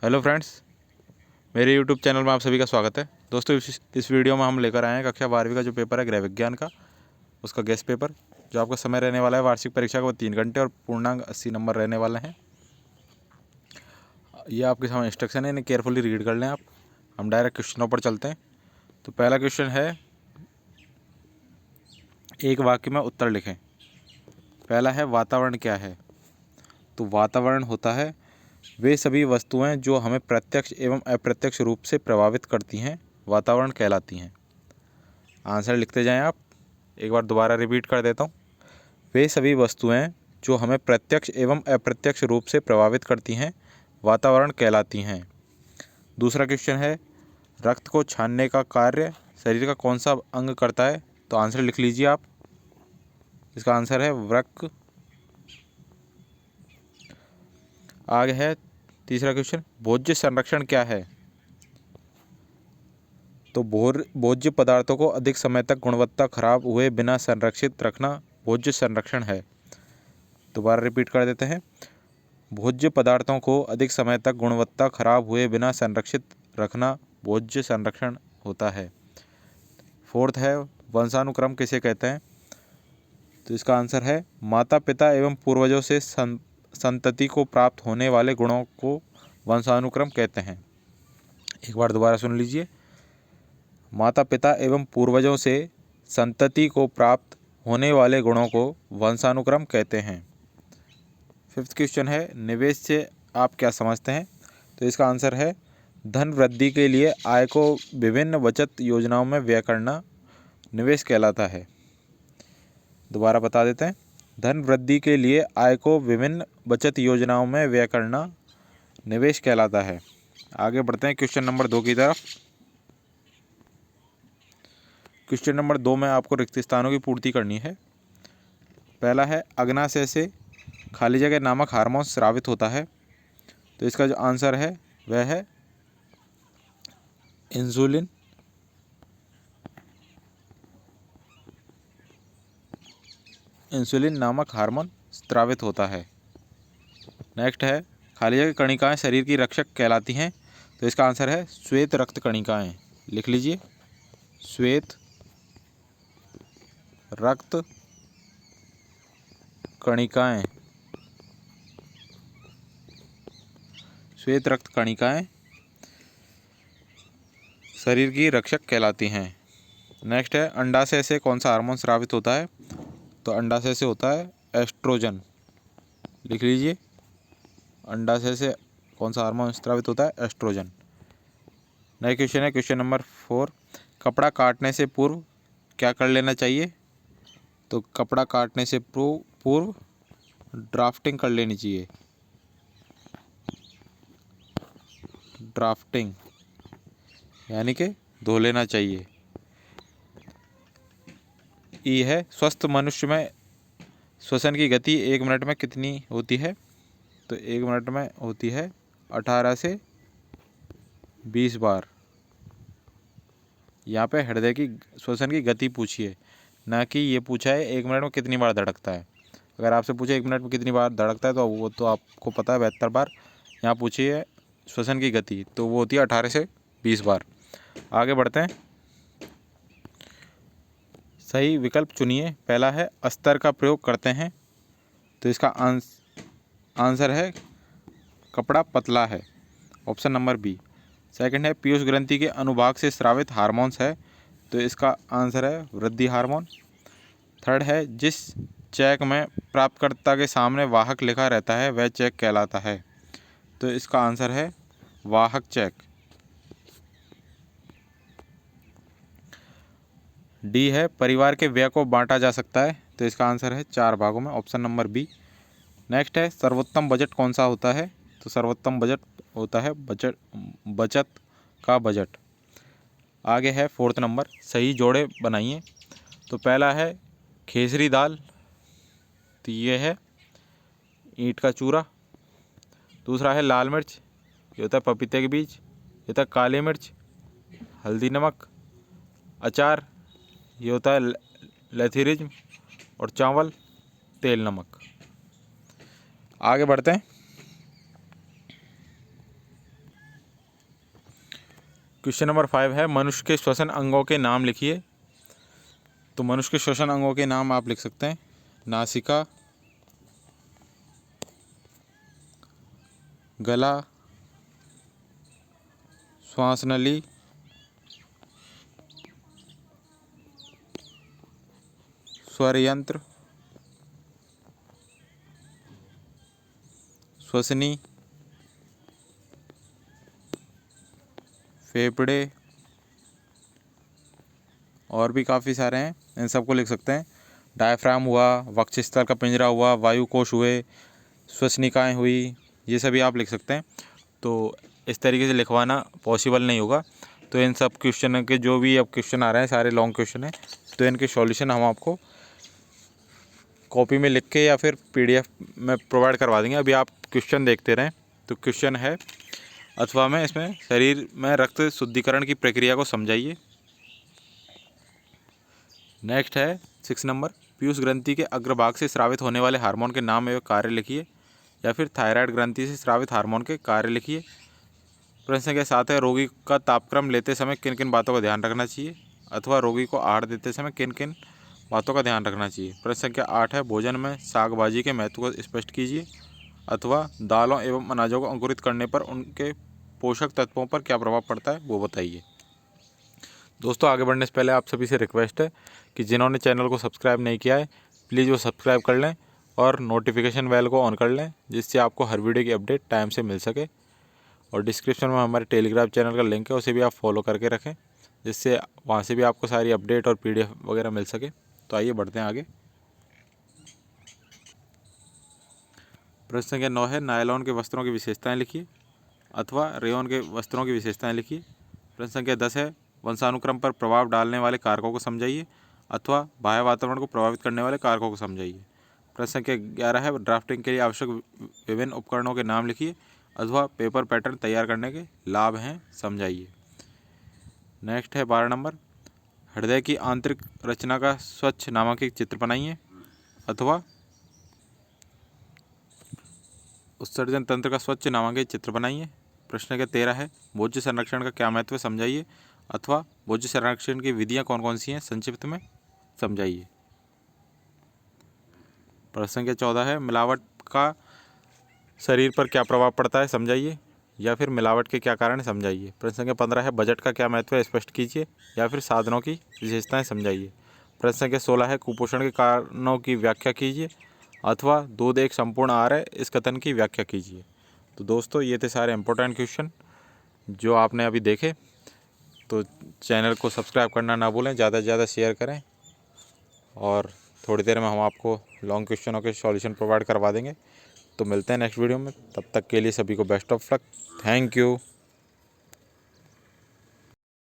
Hello friends, मेरे YouTube channel में आप सभी का स्वागत है। दोस्तों, इस वीडियो में हम लेकर आए हैं कक्षा 12वीं का जो पेपर है गृह विज्ञान का, उसका गेस्ट पेपर। जो आपका समय रहने वाला है वार्षिक परीक्षा का वो 3 घंटे और पूर्णांक 80 नंबर रहने वाले हैं। ये आपके सामने इंस्ट्रक्शन है, इन्हें केयरफुली रीड कर लें आप। हम डायरेक्ट क्वेश्चनों पर चलते हैं। तो पहला क्वेश्चन है, एक वाक्य में उत्तर लिखें। पहला है, वातावरण क्या है? तो वातावरण होता है वे सभी वस्तुएं जो हमें प्रत्यक्ष एवं अप्रत्यक्ष रूप से प्रभावित करती हैं, वातावरण कहलाती हैं। आंसर लिखते जाएं आप। एक बार दोबारा रिपीट कर देता हूँ। वे सभी वस्तुएं जो हमें प्रत्यक्ष एवं अप्रत्यक्ष रूप से प्रभावित करती हैं, वातावरण कहलाती हैं। दूसरा क्वेश्चन है, रक्त को छानने का कार्य शरीर का कौन सा अंग करता है? तो आंसर लिख लीजिए आप। इसका आंसर है वृक्क। आगे है तीसरा क्वेश्चन, भोज्य संरक्षण क्या है? तो भोज्य पदार्थों को अधिक समय तक गुणवत्ता खराब हुए बिना संरक्षित रखना भोज्य संरक्षण है। दोबारा रिपीट कर देते हैं। भोज्य पदार्थों को अधिक समय तक गुणवत्ता खराब हुए बिना संरक्षित रखना भोज्य संरक्षण होता है। फोर्थ है, वंशानुक्रम किसे कहते हैं? तो इसका आंसर है माता पिता एवं पूर्वजों से संतति को प्राप्त होने वाले गुणों को वंशानुक्रम कहते हैं। एक बार दोबारा सुन लीजिए। माता पिता एवं पूर्वजों से संतति को प्राप्त होने वाले गुणों को वंशानुक्रम कहते हैं। फिफ्थ क्वेश्चन है, निवेश से आप क्या समझते हैं? तो इसका आंसर है धन वृद्धि के लिए आय को विभिन्न बचत योजनाओं में व्यय करना निवेश कहलाता है। दोबारा बता देते हैं। धन वृद्धि के लिए आय को विभिन्न बचत योजनाओं में व्यय करना निवेश कहलाता है। आगे बढ़ते हैं क्वेश्चन नंबर 2 की तरफ। क्वेश्चन नंबर 2 में आपको रिक्त स्थानों की पूर्ति करनी है। पहला है, अग्नाशय से खाली जगह नामक हार्मोन स्रावित होता है। तो इसका जो आंसर है वह है इंसुलिन। इंसुलिन नामक हार्मोन स्रावित होता है। नेक्स्ट है, खाली जगह कणिकाएं शरीर की रक्षक कहलाती हैं। तो इसका आंसर है श्वेत रक्त कणिकाएं। लिख लीजिए, श्वेत रक्त कणिकाएं। श्वेत रक्त कणिकाएं शरीर की रक्षक कहलाती हैं। नेक्स्ट है, अंडाशय से कौन सा हार्मोन स्रावित होता है? तो अंडाशय से होता है एस्ट्रोजन। लिख लीजिए, अंडाशय से कौन सा हार्मोन स्रावित होता है? एस्ट्रोजन। नेक्स्ट क्वेश्चन है क्वेश्चन नंबर 4, कपड़ा काटने से पूर्व क्या कर लेना चाहिए? तो कपड़ा काटने से पूर्व ड्राफ्टिंग कर लेनी चाहिए। ड्राफ्टिंग यानी कि धो लेना चाहिए। ई है, स्वस्थ मनुष्य में श्वसन की गति 1 मिनट में कितनी होती है? तो 1 मिनट में होती है 18 से 20 बार। यहाँ पे हृदय की श्वसन की गति पूछिए, ना कि ये पूछा है 1 मिनट में कितनी बार धड़कता है। अगर आपसे पूछे 1 मिनट में कितनी बार धड़कता है तो वो तो आपको पता है 72 बार। यहाँ पूछिए श्वसन की गति, तो वो होती है 18 से 20 बार। आगे बढ़ते हैं। सही विकल्प चुनिए। पहला है, अस्तर का प्रयोग करते हैं। तो इसका आंसर है कपड़ा पतला है, ऑप्शन नंबर बी। सेकंड है, पीयूष ग्रंथि के अनुभाग से स्रावित हार्मोन्स है। तो इसका आंसर है वृद्धि हार्मोन। थर्ड है, जिस चेक में प्राप्तकर्ता के सामने वाहक लिखा रहता है वह चेक कहलाता है। तो इसका आंसर है वाहक चेक। डी है, परिवार के व्यय को बांटा जा सकता है। तो इसका आंसर है 4 भागों में, ऑप्शन नंबर बी। नेक्स्ट है, सर्वोत्तम बजट कौन सा होता है? तो सर्वोत्तम बजट होता है बचत का बजट। आगे है 4th नंबर, सही जोड़े बनाइए। तो पहला है खेसरी दाल, तो ये है ईंट का चूरा। दूसरा है लाल मिर्च, ये होता है पपीते के बीज। ये होता है काली मिर्च, हल्दी नमक। अचार, ये होता है लेथिरिज्म। और चावल, तेल नमक। आगे बढ़ते हैं। क्वेश्चन नंबर 5 है मनुष्य के श्वसन अंगों के नाम लिखिए। तो मनुष्य के श्वसन अंगों के नाम आप लिख सकते हैं नासिका, गला, श्वास नली, स्वर यंत्र, श्वसनी, फेफड़े और भी काफ़ी सारे हैं, इन सबको लिख सकते हैं। डायफ्राम हुआ, वक्षस्थल का पिंजरा हुआ, वायुकोश हुए, श्वसनिकाएँ हुई, ये सभी आप लिख सकते हैं। तो इस तरीके से लिखवाना पॉसिबल नहीं होगा। तो इन सब क्वेश्चन के जो भी अब क्वेश्चन आ रहे हैं सारे लॉन्ग क्वेश्चन हैं, तो इनके सॉल्यूशन हम आपको कॉपी में लिख के या फिर PDF में प्रोवाइड करवा देंगे। अभी आप क्वेश्चन देखते रहें। तो क्वेश्चन है अथवा में इसमें शरीर में रक्त शुद्धिकरण की प्रक्रिया को समझाइए। नेक्स्ट है 6 नंबर, पीयूष ग्रंथि के अग्रभाग से स्रावित होने वाले हार्मोन के नाम एवं कार्य लिखिए। या फिर थायराइड ग्रंथि से स्रावित हार्मोन के कार्य लिखिए। प्रश्न संख्या 7 है, रोगी का तापक्रम लेते समय किन किन बातों का ध्यान रखना चाहिए, अथवा रोगी को आहार देते समय किन किन बातों का ध्यान रखना चाहिए। प्रश्न संख्या 8 है, भोजन में साग भाजी के महत्व को स्पष्ट कीजिए, अथवा दालों एवं अनाजों को अंकुरित करने पर उनके पोषक तत्वों पर क्या प्रभाव पड़ता है वो बताइए। दोस्तों आगे बढ़ने से पहले आप सभी से रिक्वेस्ट है कि जिन्होंने चैनल को सब्सक्राइब नहीं किया है प्लीज़ वो सब्सक्राइब कर लें और नोटिफिकेशन बेल को ऑन कर लें, जिससे आपको हर वीडियो की अपडेट टाइम से मिल सके। और डिस्क्रिप्शन में हमारे टेलीग्राम चैनल का लिंक है, उसे भी आप फॉलो करके रखें, जिससे वहाँ से भी आपको सारी अपडेट और PDF वगैरह मिल सके। तो आइए बढ़ते हैं आगे। प्रश्न संख्या 9 है, नायलॉन के वस्त्रों की विशेषताएं लिखिए, अथवा रेयॉन के वस्त्रों की विशेषताएं लिखिए। प्रश्न संख्या 10 है, वंशानुक्रम पर प्रभाव डालने वाले कारकों को समझाइए, अथवा बाह्य वातावरण को प्रभावित करने वाले कारकों को समझाइए। प्रश्न संख्या 11 है, ड्राफ्टिंग के लिए आवश्यक विभिन्न उपकरणों के नाम लिखिए, अथवा पेपर पैटर्न तैयार करने के लाभ हैं समझाइए। नेक्स्ट है 12 नंबर, हृदय की आंतरिक रचना का स्वच्छ नामांकित चित्र बनाइए, अथवा उत्सर्जन तंत्र का स्वच्छ नामांकित चित्र बनाइए। प्रश्न संख्या 13 है, भोज्य संरक्षण का क्या महत्व समझाइए, अथवा भोज्य संरक्षण की विधियां कौन कौन सी हैं संक्षिप्त में समझाइए। प्रश्न संख्या 14 है, मिलावट का शरीर पर क्या प्रभाव पड़ता है समझाइए, या फिर मिलावट के क्या कारण समझाइए। प्रश्न संख्या 15 है, बजट का क्या महत्व है स्पष्ट कीजिए, या फिर साधनों की विशेषताएं समझाइए। प्रश्न संख्या 16 है, कुपोषण के कारणों की व्याख्या कीजिए, अथवा दूध एक संपूर्ण आहार है इस कथन की व्याख्या कीजिए। तो दोस्तों ये थे सारे इंपॉर्टेंट क्वेश्चन जो आपने अभी देखे। तो चैनल को सब्सक्राइब करना ना भूलें, ज़्यादा से ज़्यादा शेयर करें, और थोड़ी देर में हम आपको लॉन्ग क्वेश्चनों के सॉल्यूशन प्रोवाइड करवा देंगे। तो मिलते हैं नेक्स्ट वीडियो में, तब तक के लिए सभी को best of luck. Thank you.